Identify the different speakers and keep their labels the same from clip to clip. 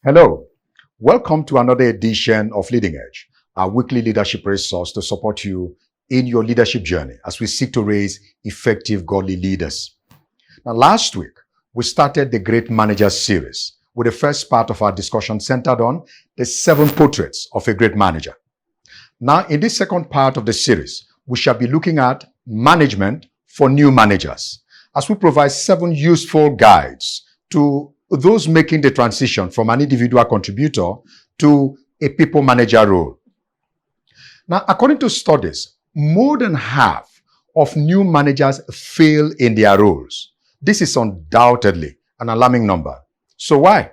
Speaker 1: Hello, welcome to another edition of Leading Edge, our weekly leadership resource to support you in your leadership journey as we seek to raise effective godly leaders. Now, last week, we started the Great Managers series with the first part of our discussion centered on the 7 portraits of a great manager. Now, in this second part of the series, we shall be looking at management for new managers as we provide 7 useful guides to those making the transition from an individual contributor to a people manager role. Now, according to studies, more than half of new managers fail in their roles. This is undoubtedly an alarming number. So why?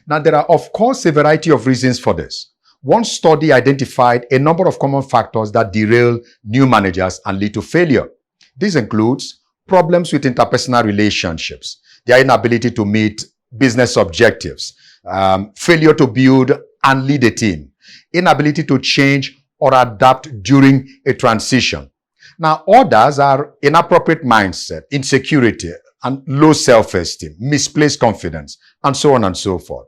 Speaker 1: Now, there are, of course, a variety of reasons for this. One study identified a number of common factors that derail new managers and lead to failure. This includes problems with interpersonal relationships, their inability to meet business objectives, failure to build and lead a team, inability to change or adapt during a transition. Now, others are inappropriate mindset, insecurity, and low self-esteem, misplaced confidence, and so on and so forth.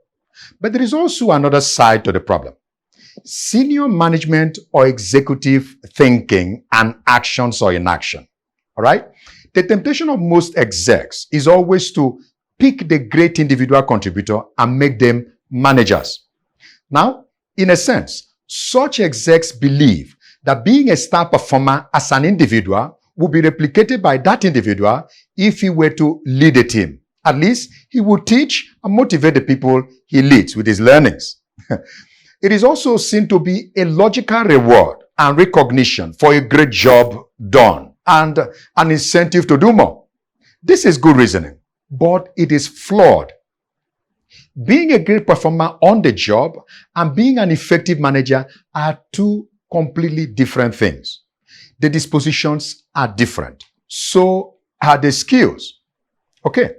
Speaker 1: But there is also another side to the problem. Senior management or executive thinking and actions or inaction. All right? The temptation of most execs is always to pick the great individual contributor and make them managers. Now, in a sense, such execs believe that being a star performer as an individual will be replicated by that individual if he were to lead a team. At least, he will teach and motivate the people he leads with his learnings. It is also seen to be a logical reward and recognition for a great job done and an incentive to do more. This is good reasoning, but it is flawed. Being a great performer on the job and being an effective manager are 2 completely different things. The dispositions are different. So are the skills. Okay.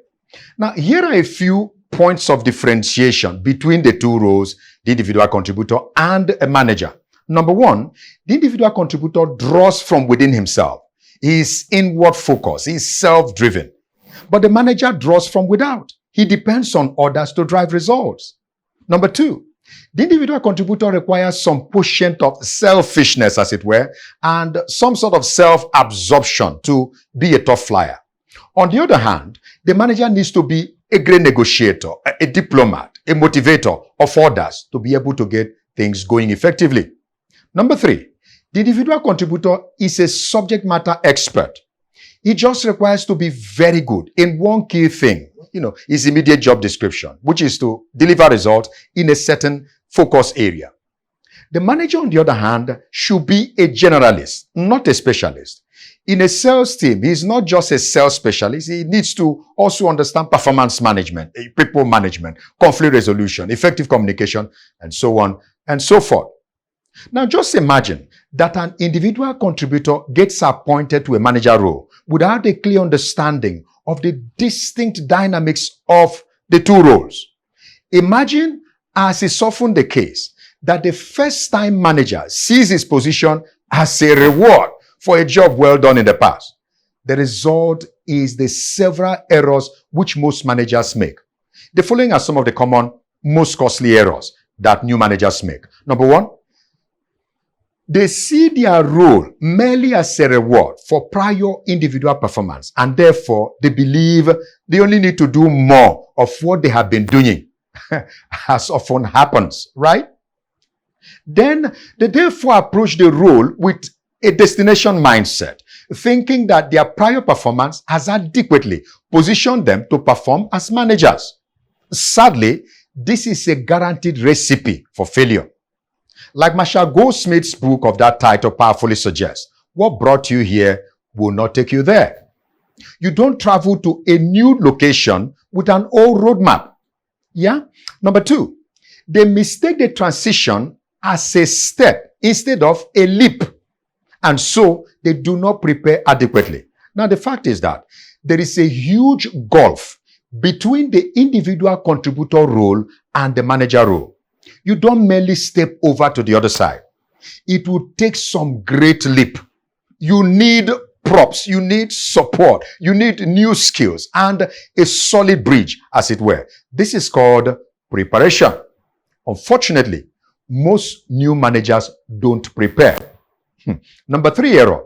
Speaker 1: Now, here are a few points of differentiation between the 2 roles, the individual contributor and a manager. Number 1, the individual contributor draws from within himself. He is inward focused. He is self-driven. But the manager draws from without. He depends on others to drive results. Number 2, the individual contributor requires some quotient of selfishness, as it were, and some sort of self-absorption to be a tough flyer. On the other hand, the manager needs to be a great negotiator, a diplomat, a motivator of others to be able to get things going effectively. Number 3, the individual contributor is a subject matter expert. He just requires to be very good in one key thing, his immediate job description, which is to deliver results in a certain focus area. The manager, on the other hand, should be a generalist, not a specialist. In a sales team, he's not just a sales specialist. He needs to also understand performance management, people management, conflict resolution, effective communication, and so on and so forth. Now, just imagine that an individual contributor gets appointed to a manager role without a clear understanding of the distinct dynamics of the 2 roles. Imagine, as is often the case, that the first-time manager sees his position as a reward for a job well done in the past. The result is the several errors which most managers make. The following are some of the common, most costly errors that new managers make. Number 1, they see their role merely as a reward for prior individual performance, and therefore they believe they only need to do more of what they have been doing, as often happens, right? Then they therefore approach the role with a destination mindset, thinking that their prior performance has adequately positioned them to perform as managers. Sadly, this is a guaranteed recipe for failure. Like Marshall Goldsmith's book of that title powerfully suggests, what brought you here will not take you there. You don't travel to a new location with an old roadmap. Yeah? Number 2, they mistake the transition as a step instead of a leap. And so they do not prepare adequately. Now, the fact is that there is a huge gulf between the individual contributor role and the manager role. You don't merely step over to the other side. It will take some great leap. You need props, you need support, you need new skills and a solid bridge, as it were. This is called Preparation. Unfortunately, most new managers don't prepare. Number 3 error.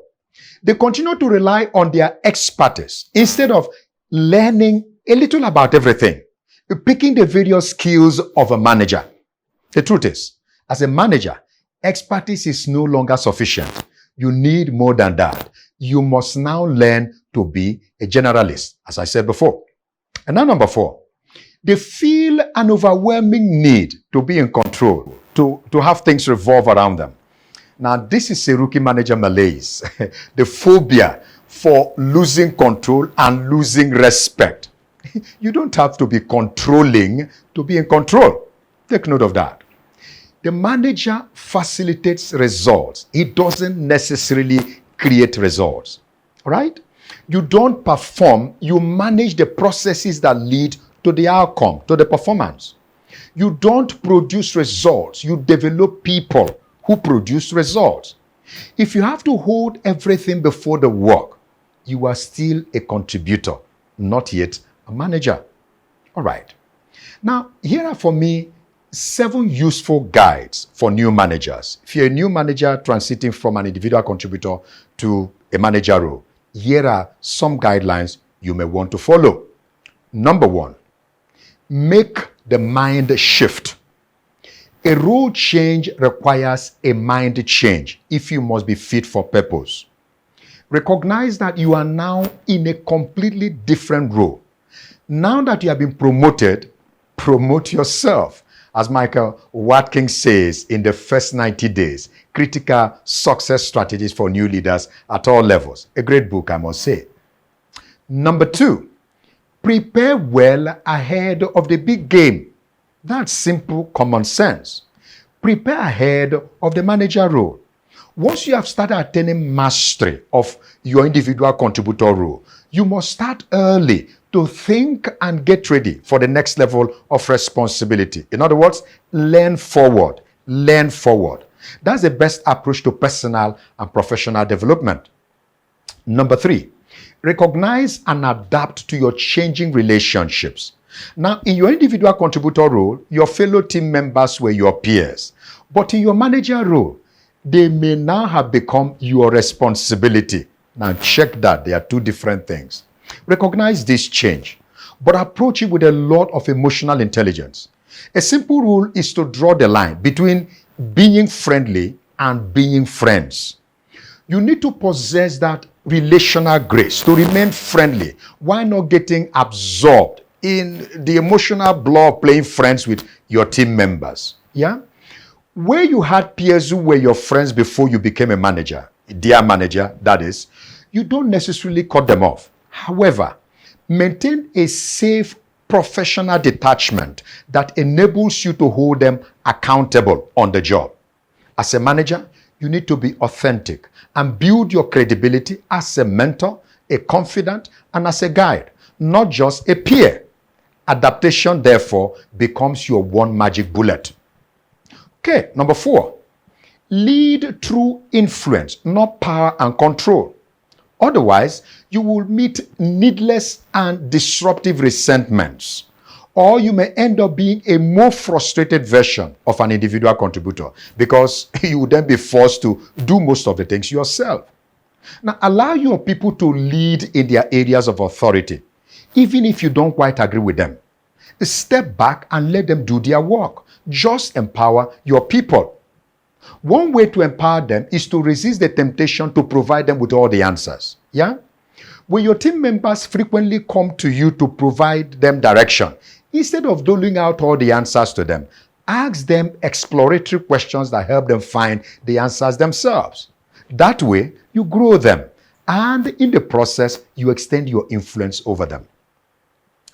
Speaker 1: They continue to rely on their expertise instead of learning a little about everything, picking the various skills of a manager. The truth is, as a manager, expertise is no longer sufficient. You need more than that. You must now learn to be a generalist, as I said before. And now number 4, they feel an overwhelming need to be in control, to have things revolve around them. Now, this is a rookie manager malaise, the phobia for losing control and losing respect. You don't have to be controlling to be in control. Take note of that. The manager facilitates results. He doesn't necessarily create results. All right? You don't perform, you manage the processes that lead to the outcome, to the performance. You don't produce results, you develop people who produce results. If you have to hold everything before the work, you are still a contributor, not yet a manager. All right. Now, here are for me 7 useful guides for new managers. If you're a new manager transiting from an individual contributor to a manager role, here are some guidelines you may want to follow. Number 1, make the mind shift. A role change requires a mind change if you must be fit for purpose. Recognize that you are now in a completely different role. Now that you have been promoted, promote yourself. As Michael Watkins says in the first 90 days, critical success strategies for new leaders at all levels. A great book, I must say. Number 2, prepare well ahead of the big game. That's simple common sense. Prepare ahead of the manager role. Once you have started attaining mastery of your individual contributor role, you must start early to think and get ready for the next level of responsibility. In other words, learn forward. Learn forward. That's the best approach to personal and professional development. Number 3, recognize and adapt to your changing relationships. Now, in your individual contributor role, your fellow team members were your peers. But in your manager role, they may now have become your responsibility. Now, check that. They are 2 different things. Recognize this change, but approach it with a lot of emotional intelligence. A simple rule is to draw the line between being friendly and being friends. You need to possess that relational grace to remain friendly while not getting absorbed in the emotional blur of playing friends with your team members. Yeah? Where you had peers who were your friends before you became a manager, their manager, that is, you don't necessarily cut them off. However, maintain a safe professional detachment that enables you to hold them accountable on the job. As a manager, you need to be authentic and build your credibility as a mentor, a confidant, and as a guide, not just a peer. Adaptation, therefore, becomes your one magic bullet. Okay, number 4, lead through influence, not power and control. Otherwise, you will meet needless and disruptive resentments, or you may end up being a more frustrated version of an individual contributor because you will then be forced to do most of the things yourself. Now, allow your people to lead in their areas of authority, even if you don't quite agree with them. Step back and let them do their work. Just empower your people. One way to empower them is to resist the temptation to provide them with all the answers. Yeah? When your team members frequently come to you to provide them direction, instead of doling out all the answers to them, ask them exploratory questions that help them find the answers themselves. That way, you grow them, and in the process, you extend your influence over them.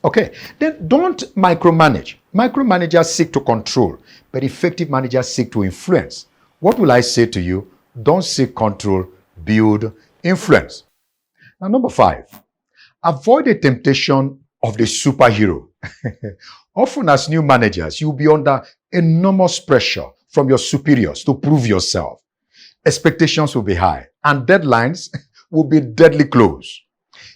Speaker 1: Okay, then don't micromanage. Micromanagers seek to control, but effective managers seek to influence. What will I say to you? Don't seek control, build influence. Now, number 5, avoid the temptation of the superhero. Often as new managers, you'll be under enormous pressure from your superiors to prove yourself. Expectations will be high, and deadlines will be deadly close.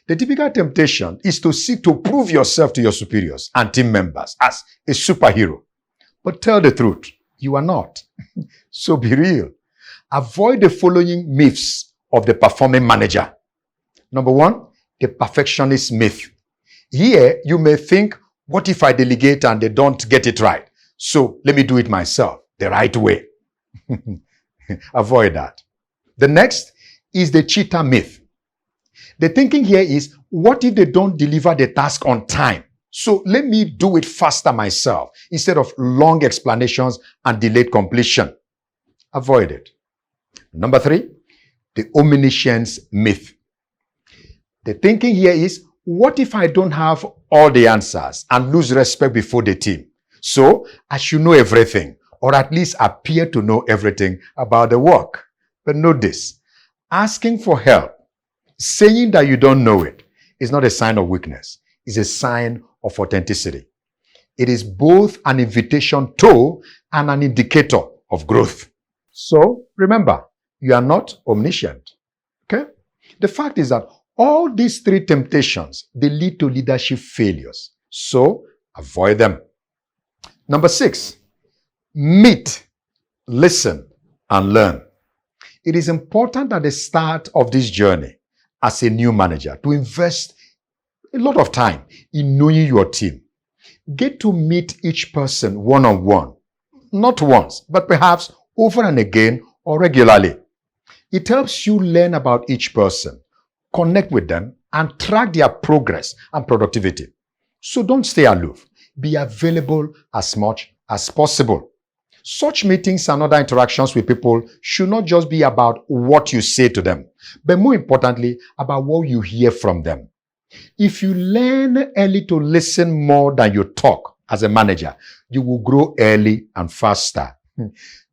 Speaker 1: The typical temptation is to seek to prove yourself to your superiors and team members as a superhero. but tell the truth. You are not. So be real. Avoid the following myths of the performing manager. Number one, the perfectionist myth. Here, you may think, what if I delegate and they don't get it right? So let me do it myself, the right way. Avoid that. The next is the Cheetah Myth. The thinking here is, what if they don't deliver the task on time? So let me do it faster myself instead of long explanations and delayed completion. Avoid it. Number three, the Omniscience Myth. The thinking here is, what if I don't have all the answers and lose respect before the team? So I should know everything, or at least appear to know everything about the work. But note this, asking for help, saying that you don't know it, is not a sign of weakness. It's a sign of authenticity. It is both an invitation to and an indicator of growth. So remember, you are not omniscient. Okay? The fact is that all these three temptations, they lead to leadership failures. So avoid them. Number 6, meet, listen, and learn. It is important at the start of this journey as a new manager to invest a lot of time in knowing your team. Get to meet each person one-on-one, not once, but perhaps over and again or regularly. It helps you learn about each person, connect with them, and track their progress and productivity. So don't stay aloof. Be available as much as possible. Such meetings and other interactions with people should not just be about what you say to them, but more importantly, about what you hear from them. If you learn early to listen more than you talk as a manager, you will grow early and faster.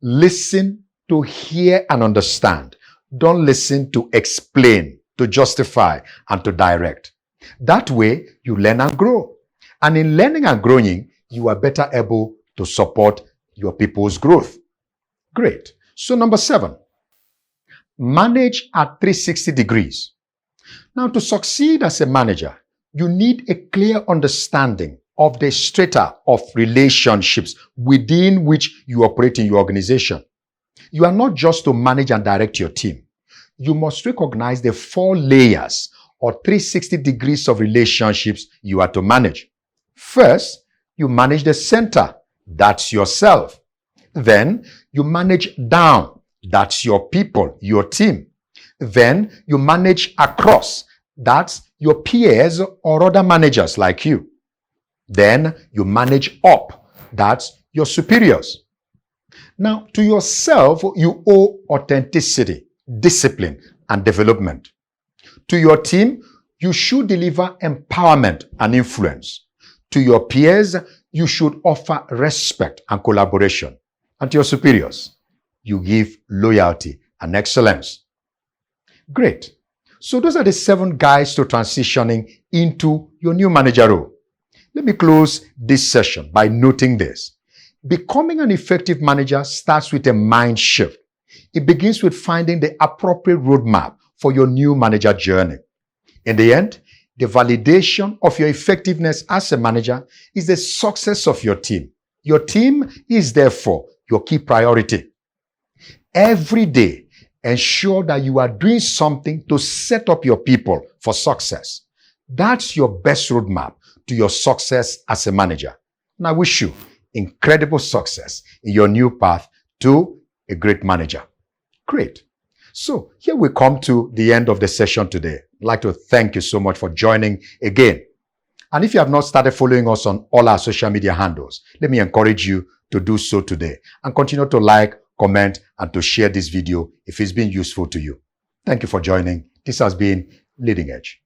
Speaker 1: Listen to hear and understand. Don't listen to explain, to justify, and to direct. That way, you learn and grow. And in learning and growing, you are better able to support your people's growth. Great. So number 7, manage at 360 degrees. Now, to succeed as a manager, you need a clear understanding of the strata of relationships within which you operate in your organization. You are not just to manage and direct your team. You must recognize the 4 layers or 360 degrees of relationships you are to manage. First, you manage the center. That's yourself. Then you manage down. That's your people, your team. Then you manage across. That's your peers or other managers like you. Then you manage up. That's your superiors. Now, to yourself, you owe authenticity, discipline, and development. To your team, you should deliver empowerment and influence. To your peers, you should offer respect and collaboration. And to your superiors, you give loyalty and excellence. Great. So those are the 7 guides to transitioning into your new manager role. Let me close this session by noting this. Becoming an effective manager starts with a mind shift. It begins with finding the appropriate roadmap for your new manager journey. In the end, the validation of your effectiveness as a manager is the success of your team. Your team is therefore your key priority. Every day, ensure that you are doing something to set up your people for success. That's your best roadmap to your success as a manager. And I wish you incredible success in your new path to a great manager. Great. So here we come to the end of the session today. I'd like to thank you so much for joining again. And if you have not started following us on all our social media handles, let me encourage you to do so today and continue to like, comment, and to share this video if it's been useful to you. Thank you for joining. This has been Leading Edge.